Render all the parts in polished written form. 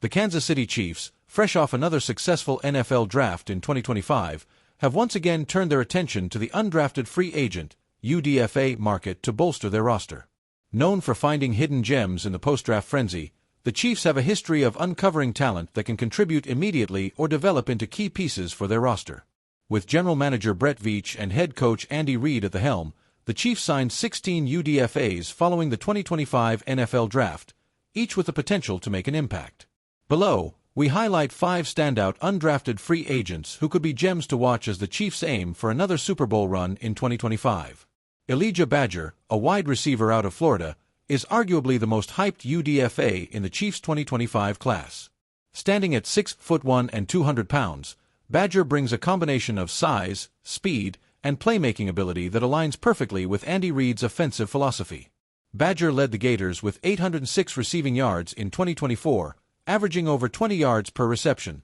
The Kansas City Chiefs, fresh off another successful NFL draft in 2025, have once again turned their attention to the undrafted free agent, UDFA market to bolster their roster. Known for finding hidden gems in the post-draft frenzy, the Chiefs have a history of uncovering talent that can contribute immediately or develop into key pieces for their roster. With general manager Brett Veach and head coach Andy Reid at the helm, the Chiefs signed 16 UDFAs following the 2025 NFL Draft, each with the potential to make an impact. Below, we highlight 5 standout undrafted free agents who could be gems to watch as the Chiefs aim for another Super Bowl run in 2025. Elijah Badger, a wide receiver out of Florida, is arguably the most hyped UDFA in the Chiefs' 2025 class. Standing at 6'1" and 200 pounds, Badger brings a combination of size, speed, and playmaking ability that aligns perfectly with Andy Reid's offensive philosophy. Badger led the Gators with 806 receiving yards in 2024, averaging over 20 yards per reception,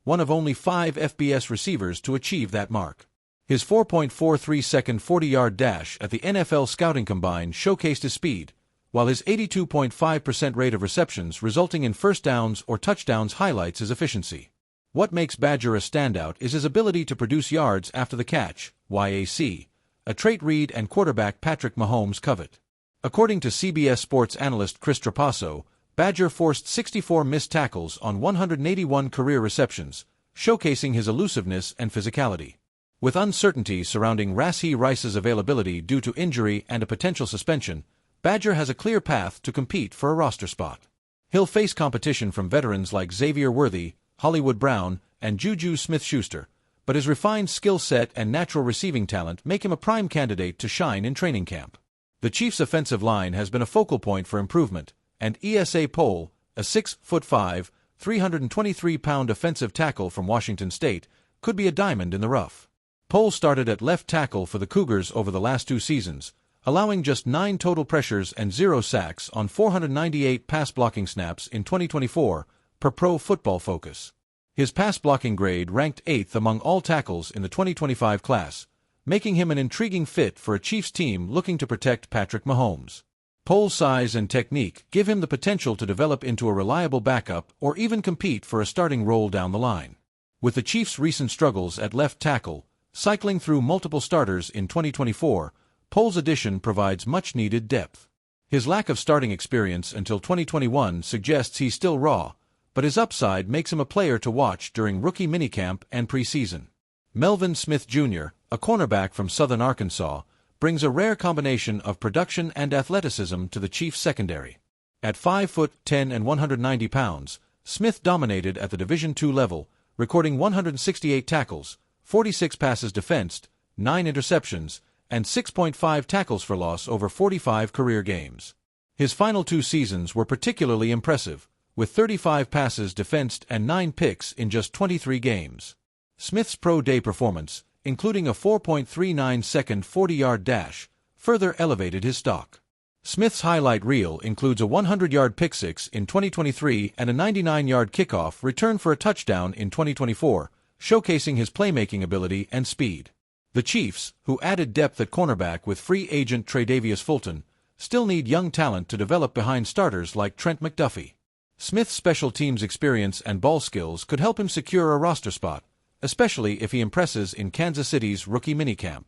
one of only 5 FBS receivers to achieve that mark. His 4.43-second 40-yard dash at the NFL Scouting Combine showcased his speed, while his 82.5% rate of receptions resulting in first downs or touchdowns highlights his efficiency. What makes Badger a standout is his ability to produce yards after the catch, YAC, a trait Reid and quarterback Patrick Mahomes covet. According to CBS Sports analyst Chris Trapasso, Badger forced 64 missed tackles on 181 career receptions, showcasing his elusiveness and physicality. With uncertainty surrounding Rashee Rice's availability due to injury and a potential suspension, Badger has a clear path to compete for a roster spot. He'll face competition from veterans like Xavier Worthy, Hollywood Brown, and Juju Smith-Schuster, but his refined skill set and natural receiving talent make him a prime candidate to shine in training camp. The Chiefs' offensive line has been a focal point for improvement, and ESA Pohl, a 6'5", 323-pound offensive tackle from Washington State, could be a diamond in the rough. Pohl started at left tackle for the Cougars over the last 2 seasons, allowing just 9 total pressures and 0 sacks on 498 pass-blocking snaps in 2024, per Pro Football Focus. His pass-blocking grade ranked 8th among all tackles in the 2025 class, making him an intriguing fit for a Chiefs team looking to protect Patrick Mahomes. Pohl's size and technique give him the potential to develop into a reliable backup or even compete for a starting role down the line. With the Chiefs' recent struggles at left tackle, cycling through multiple starters in 2024, Pohl's addition provides much-needed depth. His lack of starting experience until 2021 suggests he's still raw, but his upside makes him a player to watch during rookie minicamp and preseason. Melvin Smith Jr., a cornerback from Southern Arkansas, brings a rare combination of production and athleticism to the Chiefs' secondary. At 5'10" and 190 pounds, Smith dominated at the Division II level, recording 168 tackles, 46 passes defensed, 9 interceptions, and 6.5 tackles for loss over 45 career games. His final 2 seasons were particularly impressive, with 35 passes defensed and 9 picks in just 23 games. Smith's pro day performance, including a 4.39-second 40-yard dash, further elevated his stock. Smith's highlight reel includes a 100-yard pick six in 2023 and a 99-yard kickoff return for a touchdown in 2024, showcasing his playmaking ability and speed. The Chiefs, who added depth at cornerback with free agent Tre'Davious Fulton, still need young talent to develop behind starters like Trent McDuffie. Smith's special teams experience and ball skills could help him secure a roster spot, especially if he impresses in Kansas City's rookie minicamp.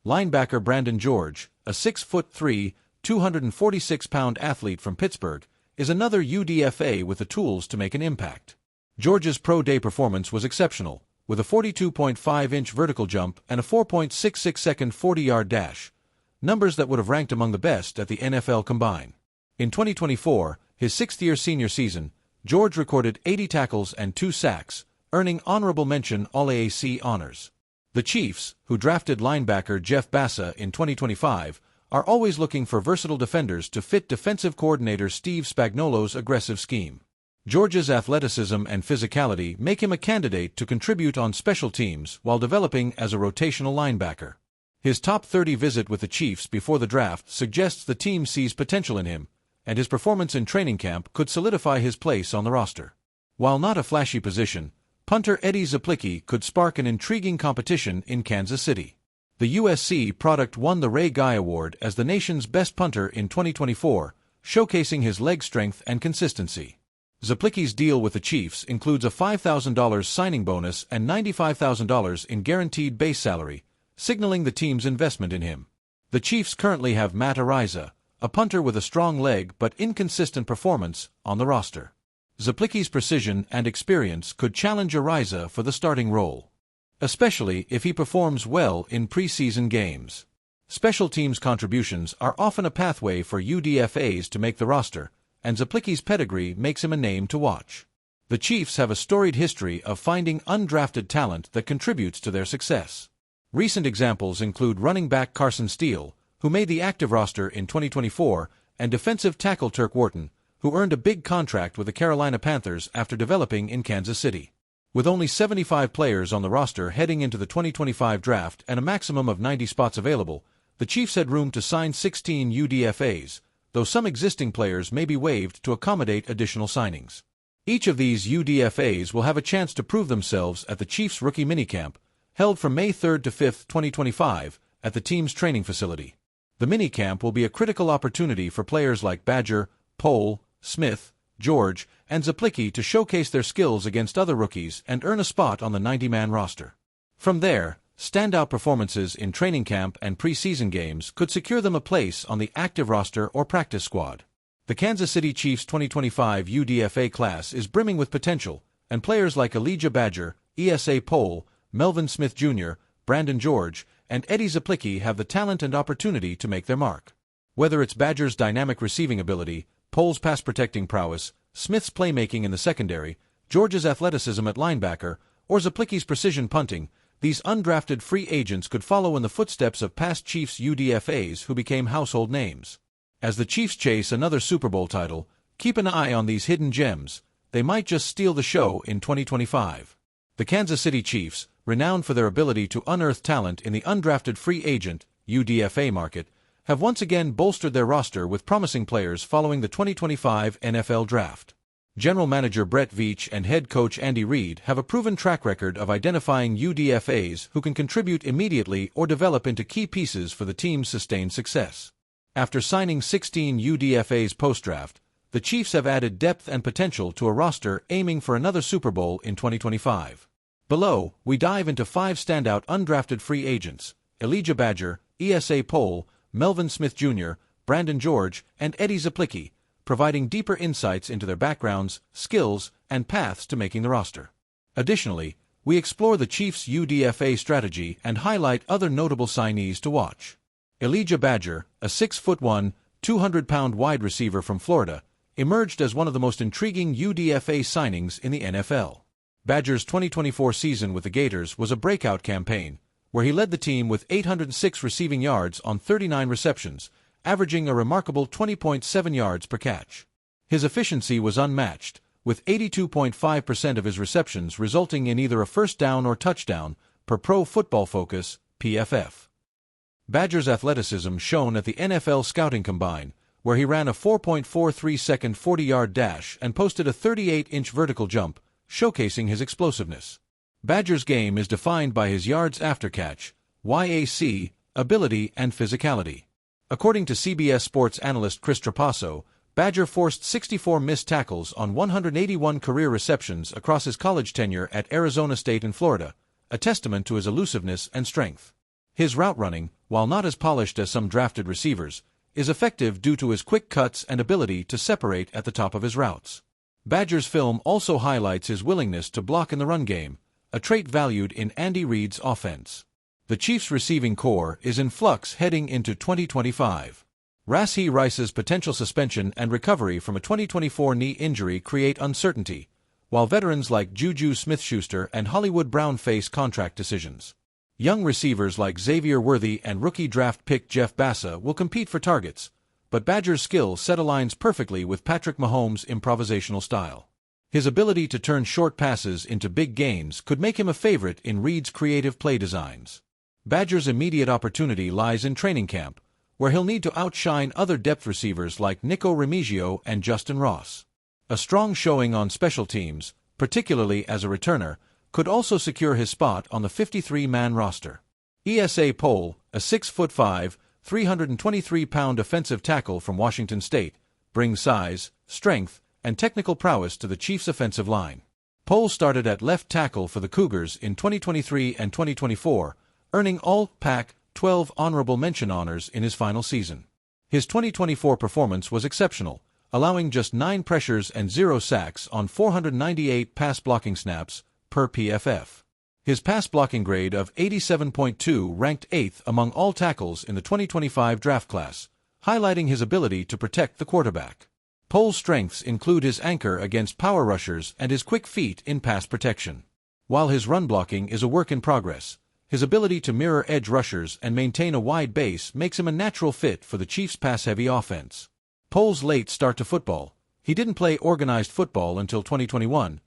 Linebacker Brandon George, a 6'3", 246-pound athlete from Pittsburgh, is another UDFA with the tools to make an impact. George's pro day performance was exceptional, with a 42.5-inch vertical jump and a 4.66-second 40-yard dash, numbers that would have ranked among the best at the NFL Combine. In 2024, his 6th-year senior season, George recorded 80 tackles and 2 sacks, earning honorable mention All-AAC honors. The Chiefs, who drafted linebacker Jeff Bassa in 2025, are always looking for versatile defenders to fit defensive coordinator Steve Spagnuolo's aggressive scheme. George's athleticism and physicality make him a candidate to contribute on special teams while developing as a rotational linebacker. His top 30 visit with the Chiefs before the draft suggests the team sees potential in him, and his performance in training camp could solidify his place on the roster. While not a flashy position, punter Eddie Zaplicki could spark an intriguing competition in Kansas City. The USC product won the Ray Guy Award as the nation's best punter in 2024, showcasing his leg strength and consistency. Zaplicki's deal with the Chiefs includes a $5,000 signing bonus and $95,000 in guaranteed base salary, signaling the team's investment in him. The Chiefs currently have Matt Araiza, a punter with a strong leg but inconsistent performance, on the roster. Zaplicki's precision and experience could challenge Araiza for the starting role, especially if he performs well in preseason games. Special teams contributions are often a pathway for UDFAs to make the roster, and Zaplicki's pedigree makes him a name to watch. The Chiefs have a storied history of finding undrafted talent that contributes to their success. Recent examples include running back Carson Steele, who made the active roster in 2024, and defensive tackle Turk Wharton, who earned a big contract with the Carolina Panthers after developing in Kansas City. With only 75 players on the roster heading into the 2025 draft and a maximum of 90 spots available, the Chiefs had room to sign 16 UDFAs, though some existing players may be waived to accommodate additional signings. Each of these UDFAs will have a chance to prove themselves at the Chiefs rookie minicamp, held from May 3 to 5, 2025, at the team's training facility. The minicamp will be a critical opportunity for players like Badger, Pohl, Smith, George, and Zaplicki to showcase their skills against other rookies and earn a spot on the 90-man roster. From there, standout performances in training camp and preseason games could secure them a place on the active roster or practice squad. The Kansas City Chiefs 2025 UDFA class is brimming with potential, and players like Elijah Badger, ESA Pohl, Melvin Smith Jr., Brandon George, and Eddie Zaplicki have the talent and opportunity to make their mark. Whether it's Badger's dynamic receiving ability, Pohl's pass-protecting prowess, Smith's playmaking in the secondary, George's athleticism at linebacker, or Zaplicki's precision punting, these undrafted free agents could follow in the footsteps of past Chiefs UDFAs who became household names. As the Chiefs chase another Super Bowl title, keep an eye on these hidden gems. They might just steal the show in 2025. The Kansas City Chiefs, renowned for their ability to unearth talent in the undrafted free agent UDFA market, have once again bolstered their roster with promising players following the 2025 NFL Draft. General Manager Brett Veach and head coach Andy Reid have a proven track record of identifying UDFAs who can contribute immediately or develop into key pieces for the team's sustained success. After signing 16 UDFAs post-draft, the Chiefs have added depth and potential to a roster aiming for another Super Bowl in 2025. Below, we dive into 5 standout undrafted free agents: Elijah Badger, ESA Pohl, Melvin Smith Jr., Brandon George, and Eddie Zaplicki, providing deeper insights into their backgrounds, skills, and paths to making the roster. Additionally, we explore the Chiefs' UDFA strategy and highlight other notable signees to watch. Elijah Badger, a 6'1", 200-pound wide receiver from Florida, emerged as one of the most intriguing UDFA signings in the NFL. Badger's 2024 season with the Gators was a breakout campaign, where he led the team with 806 receiving yards on 39 receptions, averaging a remarkable 20.7 yards per catch. His efficiency was unmatched, with 82.5% of his receptions resulting in either a first down or touchdown, per Pro Football Focus, PFF. Badger's athleticism shone at the NFL Scouting Combine, where he ran a 4.43-second 40-yard dash and posted a 38-inch vertical jump, showcasing his explosiveness. Badger's game is defined by his yards after catch, YAC, ability, and physicality. According to CBS Sports analyst Chris Trapasso, Badger forced 64 missed tackles on 181 career receptions across his college tenure at Arizona State and Florida, a testament to his elusiveness and strength. His route running, while not as polished as some drafted receivers, is effective due to his quick cuts and ability to separate at the top of his routes. Badger's film also highlights his willingness to block in the run game, a trait valued in Andy Reid's offense. The Chiefs' receiving core is in flux heading into 2025. Rashee Rice's potential suspension and recovery from a 2024 knee injury create uncertainty, while veterans like Juju Smith-Schuster and Hollywood Brown face contract decisions. Young receivers like Xavier Worthy and rookie draft pick Jeff Bassa will compete for targets, but Badger's skill set aligns perfectly with Patrick Mahomes' improvisational style. His ability to turn short passes into big gains could make him a favorite in Reid's creative play designs. Badger's immediate opportunity lies in training camp, where he'll need to outshine other depth receivers like Nico Remigio and Justin Ross. A strong showing on special teams, particularly as a returner, could also secure his spot on the 53-man roster. ESA Pohl, a 6'5", 323-pound offensive tackle from Washington State, brings size, strength, and technical prowess to the Chiefs' offensive line. Poles started at left tackle for the Cougars in 2023 and 2024, earning all Pac-12 honorable mention honors in his final season. His 2024 performance was exceptional, allowing just 9 pressures and 0 sacks on 498 pass blocking snaps per PFF. His pass blocking grade of 87.2 ranked 8th among all tackles in the 2025 draft class, highlighting his ability to protect the quarterback. Poles' strengths include his anchor against power rushers and his quick feet in pass protection. While his run blocking is a work in progress, his ability to mirror edge rushers and maintain a wide base makes him a natural fit for the Chiefs' pass-heavy offense. Poles' late start to football, he didn't play organized football until 2021,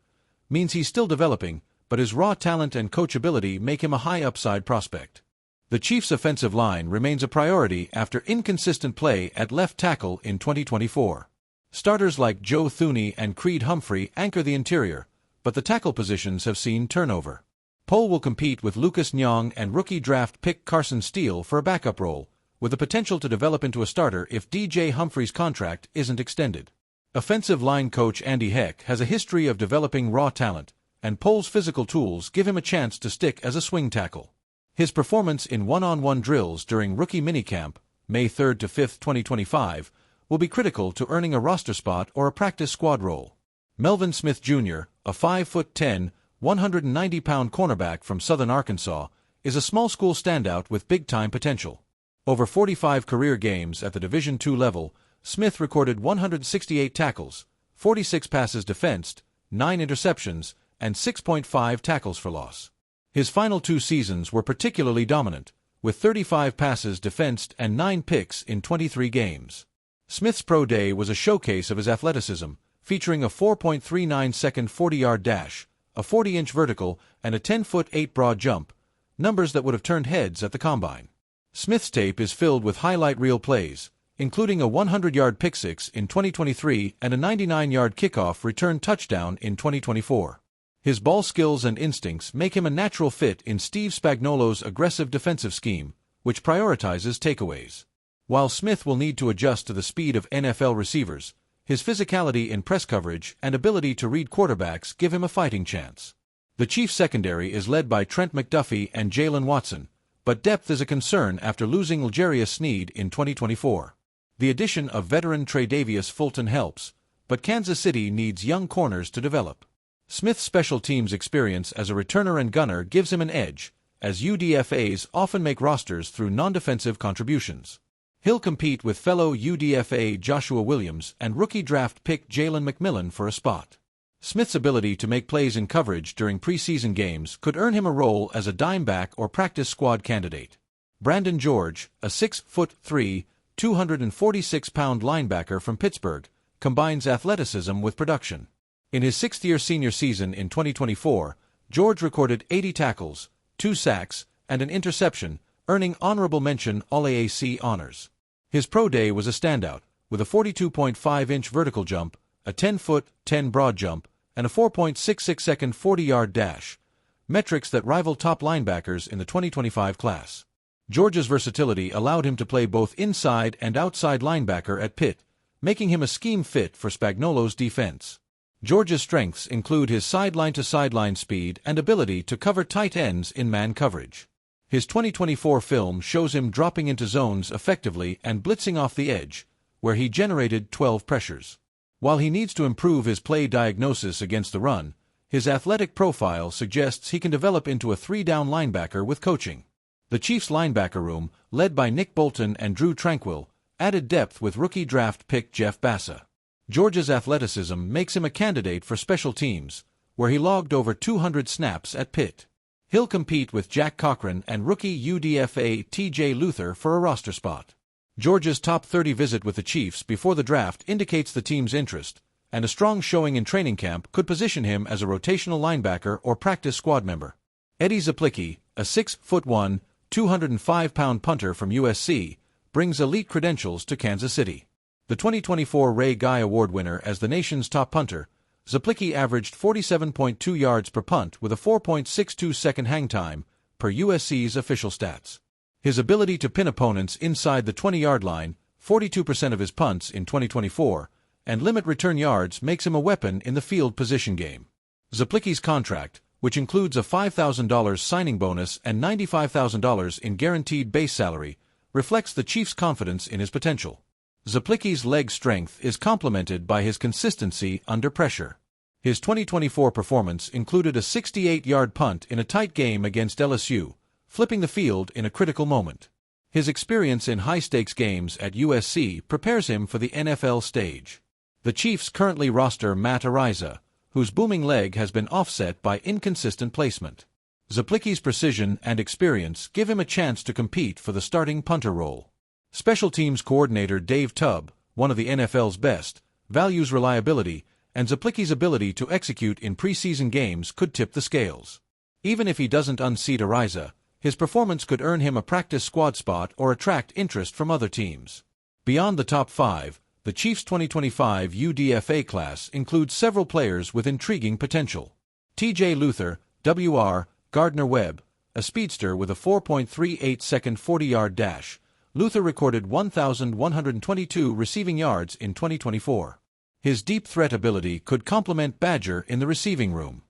means he's still developing, but his raw talent and coachability make him a high-upside prospect. The Chiefs' offensive line remains a priority after inconsistent play at left tackle in 2024. Starters like Joe Thuney and Creed Humphrey anchor the interior, but the tackle positions have seen turnover. Pole will compete with Lucas Nyong and rookie draft pick Carson Steele for a backup role, with the potential to develop into a starter if DJ Humphrey's contract isn't extended. Offensive line coach Andy Heck has a history of developing raw talent, and Pole's physical tools give him a chance to stick as a swing tackle. His performance in one-on-one drills during rookie minicamp, May 3 to 5, 2025, will be critical to earning a roster spot or a practice squad role. Melvin Smith Jr., a 5'10", 190-pound cornerback from Southern Arkansas, is a small school standout with big-time potential. Over 45 career games at the Division II level, Smith recorded 168 tackles, 46 passes defensed, 9 interceptions, and 6.5 tackles for loss. His final 2 seasons were particularly dominant, with 35 passes defensed and 9 picks in 23 games. Smith's pro day was a showcase of his athleticism, featuring a 4.39-second 40-yard dash, a 40-inch vertical, and a 10'8" broad jump, numbers that would have turned heads at the combine. Smith's tape is filled with highlight reel plays, including a 100-yard pick-six in 2023 and a 99-yard kickoff return touchdown in 2024. His ball skills and instincts make him a natural fit in Steve Spagnuolo's aggressive defensive scheme, which prioritizes takeaways. While Smith will need to adjust to the speed of NFL receivers, his physicality in press coverage and ability to read quarterbacks give him a fighting chance. The Chiefs' secondary is led by Trent McDuffie and Jalen Watson, but depth is a concern after losing L'Jarius Sneed in 2024. The addition of veteran Tre'Davious Fulton helps, but Kansas City needs young corners to develop. Smith's special teams experience as a returner and gunner gives him an edge, as UDFAs often make rosters through non-defensive contributions. He'll compete with fellow UDFA Joshua Williams and rookie draft pick Jalen McMillan for a spot. Smith's ability to make plays in coverage during preseason games could earn him a role as a dime back or practice squad candidate. Brandon George, a 6'3", 246-pound linebacker from Pittsburgh, combines athleticism with production. In his 6th-year senior season in 2024, George recorded 80 tackles, 2 sacks, and an interception, earning honorable mention All-AAC honors. His pro day was a standout, with a 42.5-inch vertical jump, a 10'10" broad jump, and a 4.66-second 40-yard dash, metrics that rival top linebackers in the 2025 class. George's versatility allowed him to play both inside and outside linebacker at Pitt, making him a scheme fit for Spagnuolo's defense. George's strengths include his sideline-to-sideline speed and ability to cover tight ends in man coverage. His 2024 film shows him dropping into zones effectively and blitzing off the edge, where he generated 12 pressures. While he needs to improve his play diagnosis against the run, his athletic profile suggests he can develop into a 3-down linebacker with coaching. The Chiefs' linebacker room, led by Nick Bolton and Drew Tranquill, added depth with rookie draft pick Jeff Bassa. George's athleticism makes him a candidate for special teams, where he logged over 200 snaps at Pitt. He'll compete with Jack Cochran and rookie UDFA TJ Luther for a roster spot. George's top 30 visit with the Chiefs before the draft indicates the team's interest, and a strong showing in training camp could position him as a rotational linebacker or practice squad member. Eddie Zaplicki, a 6'1", 205-pound punter from USC, brings elite credentials to Kansas City. The 2024 Ray Guy Award winner as the nation's top punter, Zaplicki averaged 47.2 yards per punt with a 4.62-second hang time, per USC's official stats. His ability to pin opponents inside the 20-yard line, 42% of his punts in 2024, and limit return yards makes him a weapon in the field position game. Zaplicki's contract, which includes a $5,000 signing bonus and $95,000 in guaranteed base salary, reflects the Chiefs' confidence in his potential. Zaplicki's leg strength is complemented by his consistency under pressure. His 2024 performance included a 68-yard punt in a tight game against LSU, flipping the field in a critical moment. His experience in high-stakes games at USC prepares him for the NFL stage. The Chiefs currently roster Matt Araiza, whose booming leg has been offset by inconsistent placement. Zaplicki's precision and experience give him a chance to compete for the starting punter role. Special teams coordinator Dave Tubb, one of the NFL's best, values reliability, and Zaplicki's ability to execute in preseason games could tip the scales. Even if he doesn't unseat Araiza, his performance could earn him a practice squad spot or attract interest from other teams. Beyond the top 5, the Chiefs' 2025 UDFA class includes several players with intriguing potential. T.J. Luther, W.R. Gardner-Webb, a speedster with a 4.38-second 40-yard dash, Luther recorded 1,122 receiving yards in 2024. His deep threat ability could complement Badger in the receiving room.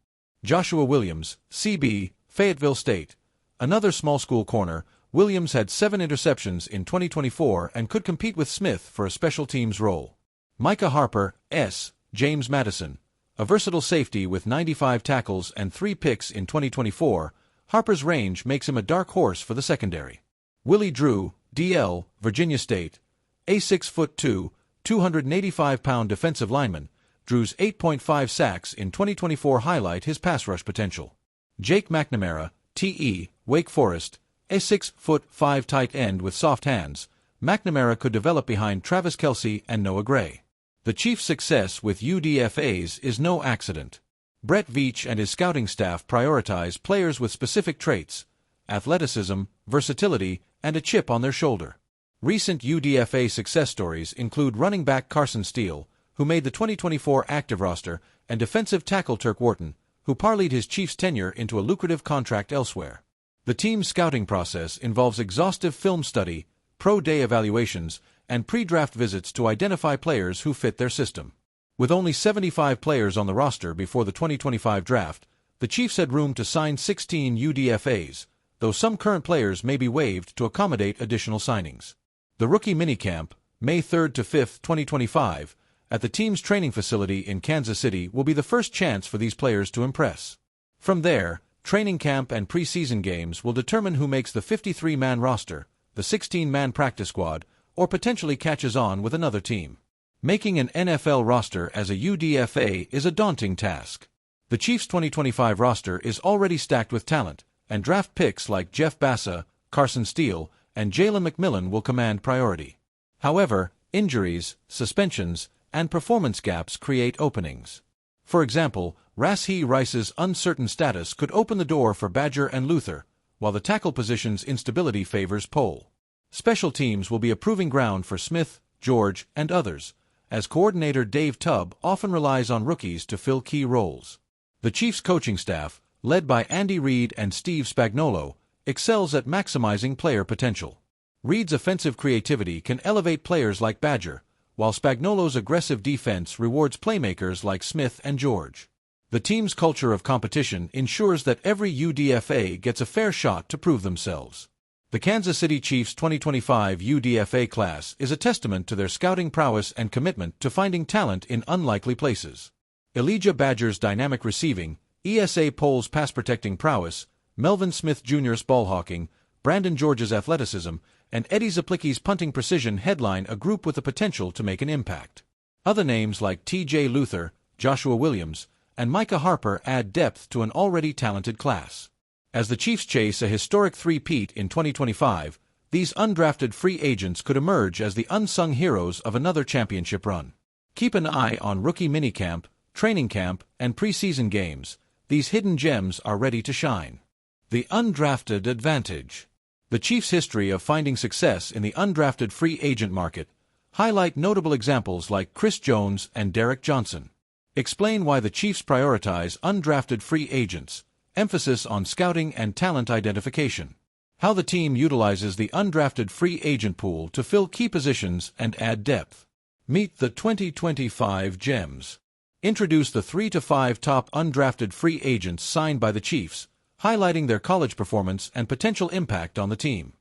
Joshua Williams, CB, Fayetteville State. Another small school corner, Williams had 7 interceptions in 2024 and could compete with Smith for a special teams role. Micah Harper, S. James Madison. A versatile safety with 95 tackles and 3 picks in 2024, Harper's range makes him a dark horse for the secondary. Willie Drew, DL, Virginia State. A 6'2", 285-pound defensive lineman, Drew's 8.5 sacks in 2024 highlight his pass rush potential. Jake McNamara, TE, Wake Forest. A 6'5" tight end with soft hands, McNamara could develop behind Travis Kelce and Noah Gray. The Chiefs' success with UDFAs is no accident. Brett Veach and his scouting staff prioritize players with specific traits, athleticism, versatility, and a chip on their shoulder. Recent UDFA success stories include running back Carson Steele, who made the 2024 active roster, and defensive tackle Turk Wharton, who parlayed his Chiefs' tenure into a lucrative contract elsewhere. The team's scouting process involves exhaustive film study, pro-day evaluations, and pre-draft visits to identify players who fit their system. With only 75 players on the roster before the 2025 draft, the Chiefs had room to sign 16 UDFAs, though some current players may be waived to accommodate additional signings. The rookie minicamp, May 3rd to 5th, 2025, at the team's training facility in Kansas City will be the first chance for these players to impress. From there, training camp and preseason games will determine who makes the 53-man roster, the 16-man practice squad, or potentially catches on with another team. Making an NFL roster as a UDFA is a daunting task. The Chiefs' 2025 roster is already stacked with talent, and draft picks like Jeff Bassa, Carson Steele, and Jalen McMillan will command priority. However, injuries, suspensions, and performance gaps create openings. For example, Rashee Rice's uncertain status could open the door for Badger and Luther, while the tackle position's instability favors Pohl. Special teams will be a proving ground for Smith, George, and others, as coordinator Dave Tubb often relies on rookies to fill key roles. The Chiefs' coaching staff, led by Andy Reid and Steve Spagnuolo, excels at maximizing player potential. Reid's offensive creativity can elevate players like Badger, while Spagnuolo's aggressive defense rewards playmakers like Smith and George. The team's culture of competition ensures that every UDFA gets a fair shot to prove themselves. The Kansas City Chiefs' 2025 UDFA class is a testament to their scouting prowess and commitment to finding talent in unlikely places. Elijah Badger's dynamic receiving, ESA Pohl's pass-protecting prowess, Melvin Smith Jr.'s ball-hawking, Brandon George's athleticism, and Eddie Zaplicki's punting precision headline a group with the potential to make an impact. Other names like T.J. Luther, Joshua Williams, and Micah Harper add depth to an already talented class. As the Chiefs chase a historic three-peat in 2025, these undrafted free agents could emerge as the unsung heroes of another championship run. Keep an eye on rookie minicamp, training camp, and preseason games. These hidden gems are ready to shine. The Undrafted Advantage. The Chiefs' history of finding success in the undrafted free agent market highlight notable examples like Chris Jones and Derrick Johnson. Explain why the Chiefs prioritize undrafted free agents, emphasis on scouting and talent identification. How the team utilizes the undrafted free agent pool to fill key positions and add depth. Meet the 2025 Gems. Introduce the 3 to 5 top undrafted free agents signed by the Chiefs, highlighting their college performance and potential impact on the team.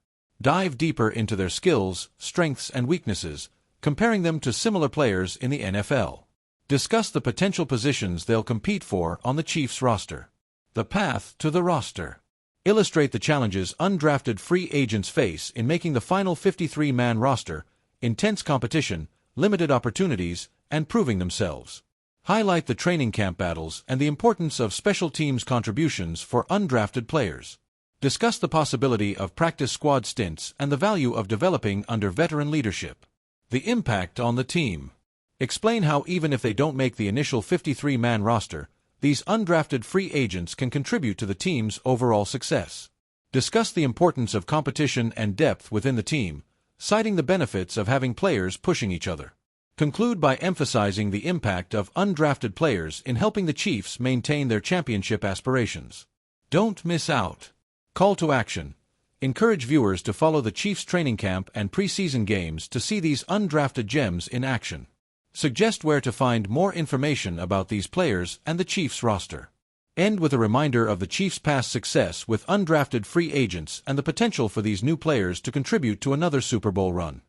Dive deeper into their skills, strengths, and weaknesses, comparing them to similar players in the NFL. Discuss the potential positions they'll compete for on the Chiefs roster. The path to the roster. Illustrate the challenges undrafted free agents face in making the final 53-man roster, intense competition, limited opportunities, and proving themselves. Highlight the training camp battles and the importance of special teams contributions for undrafted players. Discuss the possibility of practice squad stints and the value of developing under veteran leadership. The impact on the team. Explain how even if they don't make the initial 53-man roster, these undrafted free agents can contribute to the team's overall success. Discuss the importance of competition and depth within the team, citing the benefits of having players pushing each other. Conclude by emphasizing the impact of undrafted players in helping the Chiefs maintain their championship aspirations. Don't miss out. Call to action. Encourage viewers to follow the Chiefs training camp and preseason games to see these undrafted gems in action. Suggest where to find more information about these players and the Chiefs roster. End with a reminder of the Chiefs' past success with undrafted free agents and the potential for these new players to contribute to another Super Bowl run.